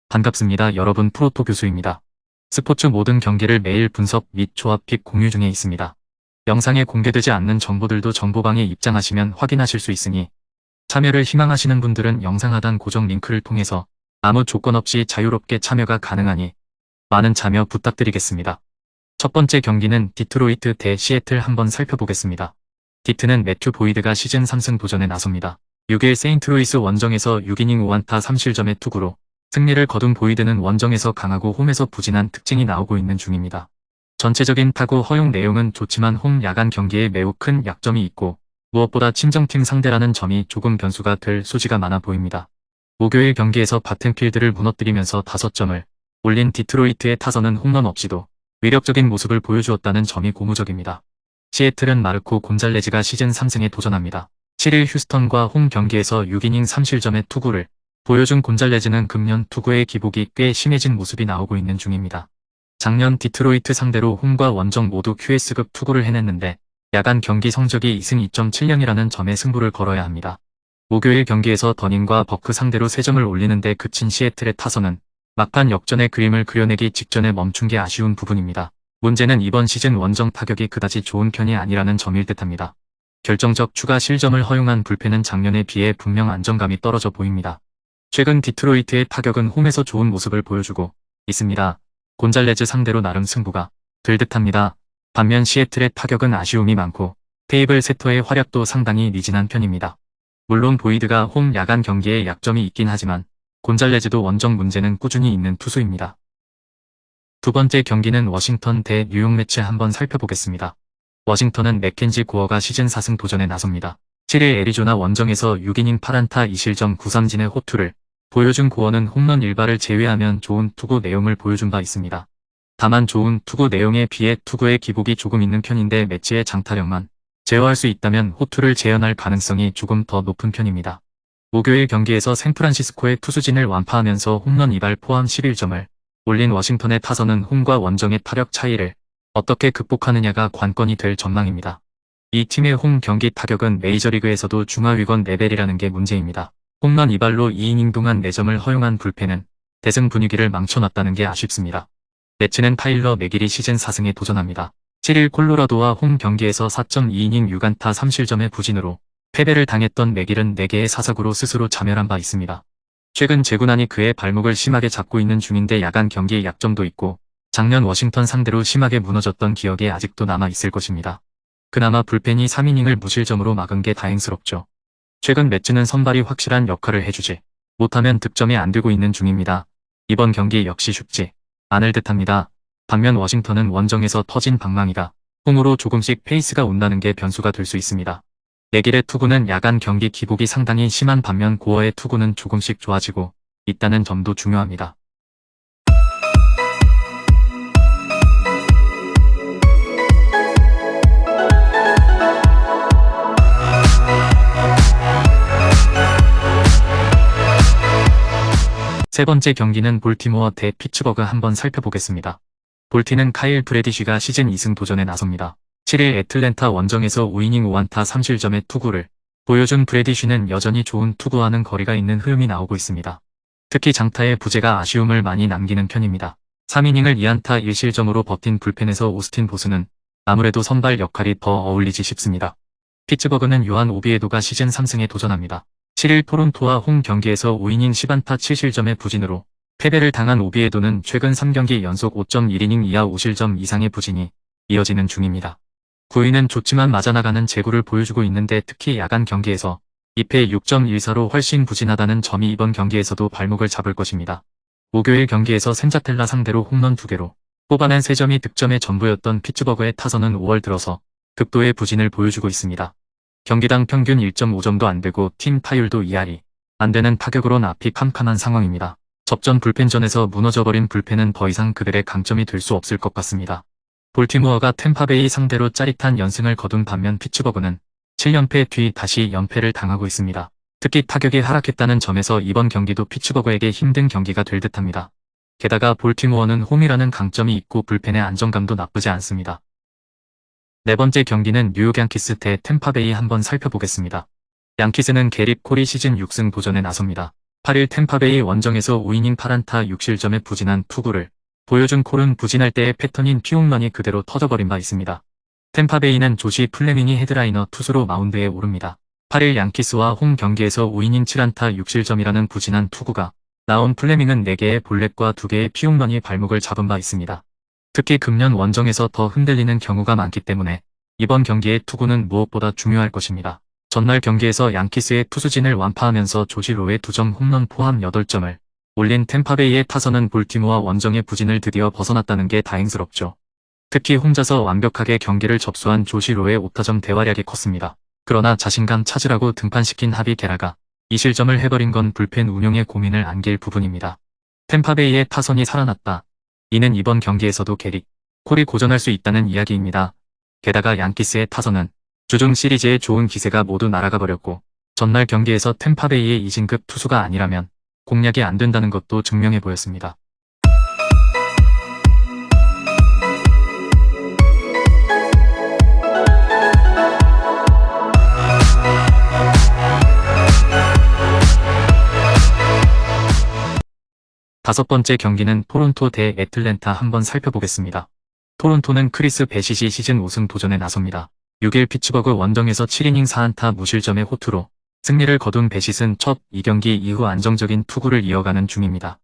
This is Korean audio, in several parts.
반갑습니다. 여러분, 프로토 교수입니다. 스포츠 모든 경기를 매일 분석 및 조합 픽 공유 중에 있습니다. 영상에 공개되지 않는 정보들도 정보방에 입장하시면 확인하실 수 있으니 참여를 희망하시는 분들은 영상 하단 고정 링크를 통해서 아무 조건 없이 자유롭게 참여가 가능하니 많은 참여 부탁드리겠습니다. 첫 번째 경기는 디트로이트 대 시애틀 한번 살펴보겠습니다. 디트는 매튜 보이드가 시즌 3승 도전에 나섭니다. 6일 세인트루이스 원정에서 6이닝 5안타 3실점의 투구로 승리를 거둔 보이드는 원정에서 강하고 홈에서 부진한 특징이 나오고 있는 중입니다. 전체적인 타구 허용 내용은 좋지만 홈 야간 경기에 매우 큰 약점이 있고 무엇보다 친정팀 상대라는 점이 조금 변수가 될 소지가 많아 보입니다. 목요일 경기에서 바텐필드를 무너뜨리면서 5점을 올린 디트로이트의 타선은 홈런 없이도 위력적인 모습을 보여주었다는 점이 고무적입니다. 시애틀은 마르코 곤잘레즈가 시즌 3승에 도전합니다. 7일 휴스턴과 홈 경기에서 6이닝 3실점의 투구를 보여준 곤잘레즈는 금년 투구의 기복이 꽤 심해진 모습이 나오고 있는 중입니다. 작년 디트로이트 상대로 홈과 원정 모두 QS급 투구를 해냈는데 야간 경기 성적이 2승 2.70이라는 점에 승부를 걸어야 합니다. 목요일 경기에서 더닝과 버크 상대로 3점을 올리는데 그친 시애틀의 타선은 막판 역전의 그림을 그려내기 직전에 멈춘 게 아쉬운 부분입니다. 문제는 이번 시즌 원정 타격이 그다지 좋은 편이 아니라는 점일 듯합니다. 결정적 추가 실점을 허용한 불펜은 작년에 비해 분명 안정감이 떨어져 보입니다. 최근 디트로이트의 타격은 홈에서 좋은 모습을 보여주고 있습니다. 곤잘레즈 상대로 나름 승부가 될 듯합니다. 반면 시애틀의 타격은 아쉬움이 많고 테이블 세터의 활약도 상당히 미진한 편입니다. 물론 보이드가 홈 야간 경기에 약점이 있긴 하지만 곤잘레즈도 원정 문제는 꾸준히 있는 투수입니다. 두 번째 경기는 워싱턴 대 뉴욕 매치 한번 살펴보겠습니다. 워싱턴은 맥켄지 고어가 시즌 4승 도전에 나섭니다. 7일 애리조나 원정에서 6이닝 8안타 2실점 9삼진의 호투를 보여준 고어는 홈런 1발을 제외하면 좋은 투구 내용을 보여준 바 있습니다. 다만 좋은 투구 내용에 비해 투구의 기복이 조금 있는 편인데 매치의 장타력만 제어할 수 있다면 호투를 재현할 가능성이 조금 더 높은 편입니다. 목요일 경기에서 샌프란시스코의 투수진을 완파하면서 홈런 2발 포함 11점을 올린 워싱턴의 타선은 홈과 원정의 타력 차이를 어떻게 극복하느냐가 관건이 될 전망입니다. 이 팀의 홈 경기 타격은 메이저리그에서도 중하위권 레벨이라는 게 문제입니다. 홈런 2발로 2이닝 동안 4점을 허용한 불펜은 대승 분위기를 망쳐놨다는 게 아쉽습니다. 매치는 타일러 맥길이 시즌 4승에 도전합니다. 7일 콜로라도와 홈 경기에서 4.2이닝 6안타 3실점의 부진으로 패배를 당했던 맥길은 4개의 사사구로 스스로 자멸한 바 있습니다. 최근 제구난이 그의 발목을 심하게 잡고 있는 중인데 야간 경기에 약점도 있고 작년 워싱턴 상대로 심하게 무너졌던 기억이 아직도 남아 있을 것입니다. 그나마 불펜이 3이닝을 무실점으로 막은 게 다행스럽죠. 최근 매치는 선발이 확실한 역할을 해주지 못하면 득점이 안 되고 있는 중입니다. 이번 경기 역시 쉽지 않을 듯합니다. 반면 워싱턴은 원정에서 터진 방망이가 홈으로 조금씩 페이스가 온다는 게 변수가 될 수 있습니다. 맥길의 투구는 야간 경기 기복이 상당히 심한 반면 고어의 투구는 조금씩 좋아지고 있다는 점도 중요합니다. 세 번째 경기는 볼티모어 대 피츠버그 한번 살펴보겠습니다. 볼티는 카일 브래디쉬가 시즌 2승 도전에 나섭니다. 7일 애틀랜타 원정에서 5이닝 5안타 3실점의 투구를 보여준 브래디쉬는 여전히 좋은 투구와는 거리가 있는 흐름이 나오고 있습니다. 특히 장타의 부재가 아쉬움을 많이 남기는 편입니다. 3이닝을 2안타 1실점으로 버틴 불펜에서 오스틴 보스는 아무래도 선발 역할이 더 어울리지 싶습니다. 피츠버그는 요한 오비에도가 시즌 3승에 도전합니다. 7일 토론토와 홈 경기에서 5이닝 10안타 7실점의 부진으로 패배를 당한 오비에도는 최근 3경기 연속 5.1이닝 이하 5실점 이상의 부진이 이어지는 중입니다. 9위는 좋지만 맞아나가는 제구를 보여주고 있는데 특히 야간 경기에서 2패 6.14로 훨씬 부진하다는 점이 이번 경기에서도 발목을 잡을 것입니다. 목요일 경기에서 센자텔라 상대로 홈런 2개로 뽑아낸 3점이 득점의 전부였던 피츠버그의 타선은 5월 들어서 극도의 부진을 보여주고 있습니다. 경기당 평균 1.5점도 안되고 팀 타율도 2할이 안되는 타격으론 앞이 캄캄한 상황입니다. 접전 불펜전에서 무너져버린 불펜은 더 이상 그들의 강점이 될 수 없을 것 같습니다. 볼티모어가 템파베이 상대로 짜릿한 연승을 거둔 반면 피츠버그는 7연패 뒤 다시 연패를 당하고 있습니다. 특히 타격이 하락했다는 점에서 이번 경기도 피츠버그에게 힘든 경기가 될 듯합니다. 게다가 볼티모어는 홈이라는 강점이 있고 불펜의 안정감도 나쁘지 않습니다. 네 번째 경기는 뉴욕 양키스 대 템파베이 한번 살펴보겠습니다. 양키스는 게릿 콜이 시즌 6승 도전에 나섭니다. 8일 템파베이 원정에서 5이닝 8안타 6실점의 부진한 투구를 보여준 콜은 부진할 때의 패턴인 피홈런이 그대로 터져버린 바 있습니다. 템파베이는 조시 플레밍이 헤드라이너 투수로 마운드에 오릅니다. 8일 양키스와 홈 경기에서 5이닝 7안타 6실점이라는 부진한 투구가 나온 플레밍은 4개의 볼넷과 2개의 피홈런이 발목을 잡은 바 있습니다. 특히 금년 원정에서 더 흔들리는 경우가 많기 때문에 이번 경기의 투구는 무엇보다 중요할 것입니다. 전날 경기에서 양키스의 투수진을 완파하면서 조시 로의 2점 홈런 포함 8점을 올린 템파베이의 타선은 볼티모어 원정의 부진을 드디어 벗어났다는 게 다행스럽죠. 특히 혼자서 완벽하게 경기를 접수한 조시 로의 5타점 대활약이 컸습니다. 그러나 자신감 찾으라고 등판시킨 하비 게라가 2실점을 해버린 건 불펜 운용에 고민을 안길 부분입니다. 템파베이의 타선이 살아났다. 이는 이번 경기에서도 게릿 콜이 고전할 수 있다는 이야기입니다. 게다가 양키스의 타선은 주중 시리즈의 좋은 기세가 모두 날아가 버렸고 전날 경기에서 템파베이의 이진급 투수가 아니라면 공략이 안 된다는 것도 증명해 보였습니다. 다섯 번째 경기는 토론토 대 애틀랜타 한번 살펴보겠습니다. 토론토는 크리스 베시지 시즌 5승 도전에 나섭니다. 6일 피츠버그 원정에서 7이닝 4안타 무실점의 호투로 승리를 거둔 베시스는 첫 2경기 이후 안정적인 투구를 이어가는 중입니다.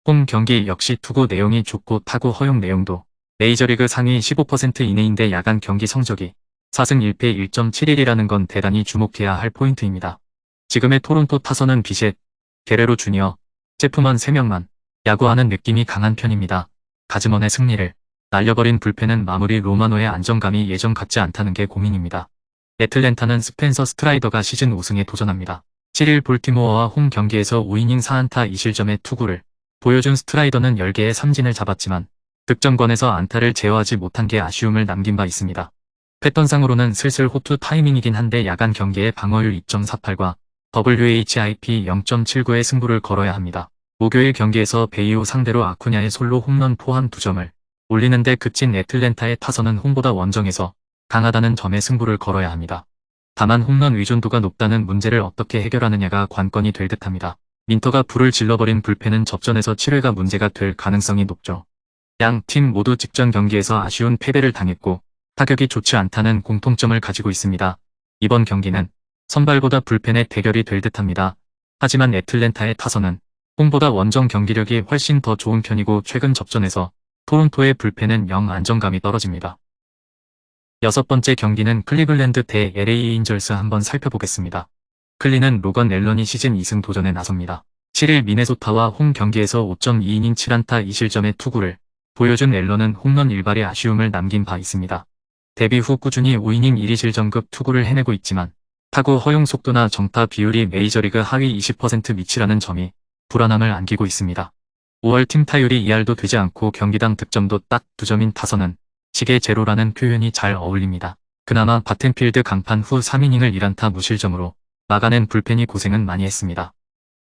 홈 경기 역시 투구 내용이 좋고 타구 허용 내용도 메이저리그 상위 15% 이내인데 야간 경기 성적이 4승 1패 1.71이라는 건 대단히 주목해야 할 포인트입니다. 지금의 토론토 타선은 비셋, 게레로 주니어, 제프먼 3명만 야구하는 느낌이 강한 편입니다. 가즈먼의 승리를 날려버린 불펜은 마무리 로마노의 안정감이 예전 같지 않다는 게 고민입니다. 애틀랜타는 스펜서 스트라이더가 시즌 5승에 도전합니다. 7일 볼티모어와 홈 경기에서 5이닝 4안타 2실점의 투구를 보여준 스트라이더는 10개의 삼진을 잡았지만 득점권에서 안타를 제어하지 못한 게 아쉬움을 남긴 바 있습니다. 패턴상으로는 슬슬 호투 타이밍이긴 한데 야간 경기의 방어율 2.48과 WHIP 0.79의 승부를 걸어야 합니다. 목요일 경기에서 베이오 상대로 아쿠냐의 솔로 홈런 포함 2점을 올리는데 그친 애틀랜타의 타선은 홈보다 원정에서 강하다는 점에 승부를 걸어야 합니다. 다만 홈런 의존도가 높다는 문제를 어떻게 해결하느냐가 관건이 될 듯합니다. 민터가 불을 질러버린 불펜은 접전에서 7회가 문제가 될 가능성이 높죠. 양 팀 모두 직전 경기에서 아쉬운 패배를 당했고 타격이 좋지 않다는 공통점을 가지고 있습니다. 이번 경기는 선발보다 불펜의 대결이 될 듯합니다. 하지만 애틀랜타의 타선은 홈보다 원정 경기력이 훨씬 더 좋은 편이고 최근 접전에서 토론토의 불펜은 영 안정감이 떨어집니다. 여섯 번째 경기는 클리블랜드 대 LA 에인절스 한번 살펴보겠습니다. 클리는 로건 앨런이 시즌 2승 도전에 나섭니다. 7일 미네소타와 홈 경기에서 5.2이닝 7안타 2실점의 투구를 보여준 앨런은 홈런 1발의 아쉬움을 남긴 바 있습니다. 데뷔 후 꾸준히 5이닝 1위실점급 투구를 해내고 있지만 타구 허용 속도나 정타 비율이 메이저리그 하위 20% 미치라는 점이 불안함을 안기고 있습니다. 5월 팀 타율이 2할도 되지 않고 경기당 득점도 딱 2점인 타선은 시계 제로라는 표현이 잘 어울립니다. 그나마 바텐필드 강판 후 3이닝을 1안타 무실점으로 막아낸 불펜이 고생은 많이 했습니다.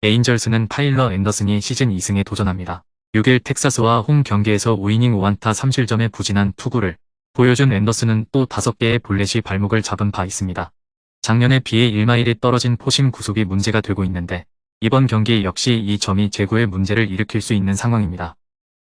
에인절스는 타일러 앤더슨이 시즌 2승에 도전합니다. 6일 텍사스와 홈 경기에서 5이닝 5안타 3실점의 부진한 투구를 보여준 앤더슨은 또 5개의 볼넷이 발목을 잡은 바 있습니다. 작년에 비해 1마일이 떨어진 포심 구속이 문제가 되고 있는데 이번 경기 역시 이 점이 제구의 문제를 일으킬 수 있는 상황입니다.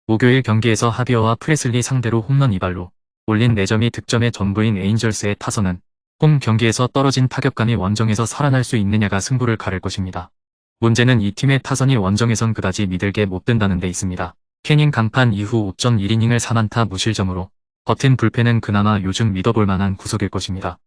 목요일 경기에서 하비어와 프레슬리 상대로 홈런 2발로 올린 4점이 득점의 전부인 에인절스의 타선은 홈 경기에서 떨어진 타격감이 원정에서 살아날 수 있느냐가 승부를 가를 것입니다. 문제는 이 팀의 타선이 원정에선 그다지 믿을게 못 된다는 데 있습니다. 캐닝 강판 이후 5.1이닝을 3안타 무실점으로 버틴 불펜은 그나마 요즘 믿어볼 만한 구석일 것입니다.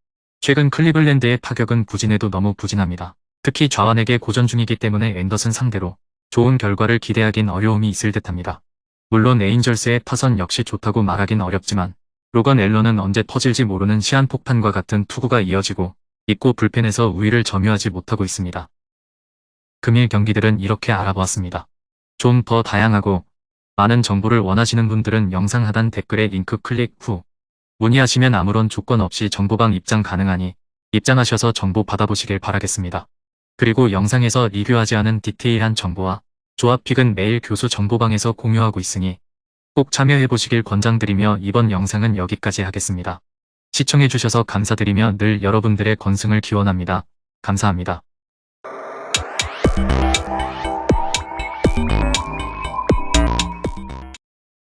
최근 클리블랜드의 타격은 부진해도 너무 부진합니다. 특히 좌완에게 고전 중이기 때문에 앤더슨 상대로 좋은 결과를 기대하긴 어려움이 있을 듯합니다. 물론 에인절스의 타선 역시 좋다고 말하긴 어렵지만 로건 앨런은 언제 터질지 모르는 시한폭탄과 같은 투구가 이어지고 있고 불펜에서 우위를 점유하지 못하고 있습니다. 금일 경기들은 이렇게 알아보았습니다. 좀 더 다양하고 많은 정보를 원하시는 분들은 영상 하단 댓글에 링크 클릭 후 문의하시면 아무런 조건 없이 정보방 입장 가능하니 입장하셔서 정보 받아보시길 바라겠습니다. 그리고 영상에서 리뷰하지 않은 디테일한 정보와 조합픽은 매일 교수 정보방에서 공유하고 있으니 꼭 참여해보시길 권장드리며 이번 영상은 여기까지 하겠습니다. 시청해주셔서 감사드리며 늘 여러분들의 건승을 기원합니다. 감사합니다.